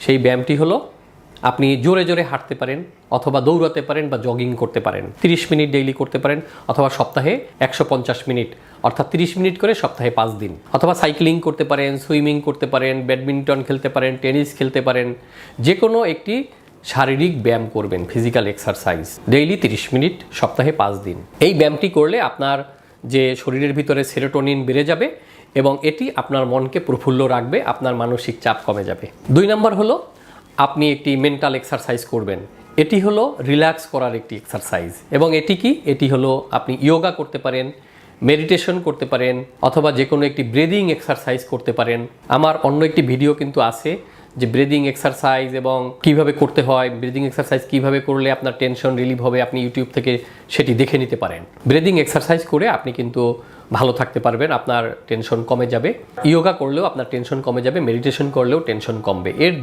সেই ব্যায়ামটি হলো আপনি জোরে জোরে হাঁটতে পারেন অথবা দৌড়াতে পারেন বা জগিং করতে পারেন। 30 মিনিট ডেইলি করতে পারেন অথবা সপ্তাহে 150 মিনিট, অর্থাৎ 30 মিনিট করে সপ্তাহে 5 দিন। অথবা সাইক্লিং করতে পারেন, সুইমিং করতে পারেন, ব্যাডমিন্টন খেলতে পারেন, টেনিস খেলতে পারেন। যে কোনো একটি শারীরিক ব্যায়াম করবেন, ফিজিক্যাল এক্সারসাইজ ডেইলি 30 মিনিট সপ্তাহে 5 দিন। এই ব্যায়ামটি করলে আপনার যে শরীরের ভিতরে সেরোটোনিন বেড়ে যাবে এবং এটি আপনার মনকে প্রফুল্ল রাখবে, আপনার মানসিক চাপ কমে যাবে। 2 নম্বর হলো আপনি একটি মেন্টাল এক্সারসাইজ করবেন। এটি হলো রিল্যাক্স করার একটি এক্সারসাইজ এবং এটি কি, এটি হলো আপনি যোগা করতে পারেন, মেডিটেশন করতে পারেন অথবা যে কোনো একটি ব্রিদিং এক্সারসাইজ করতে পারেন। আমার অন্য একটি ভিডিও কিন্তু আছে যে ব্রিদিং এক্সারসাইজ এবং কিভাবে করতে হয়, ব্রিদিং এক্সারসাইজ কিভাবে করলে আপনার টেনশন রিলিভ হবে, আপনি ইউটিউব থেকে সেটি দেখে নিতে পারেন। ব্রিদিং এক্সারসাইজ করে আপনি কিন্তু ভালো থাকতে পারবেন, আপনার টেনশন কমে যাবে। যোগা করলেও আপনার টেনশন কমে যাবে, মেডিটেশন করলেও টেনশন কমবে। এর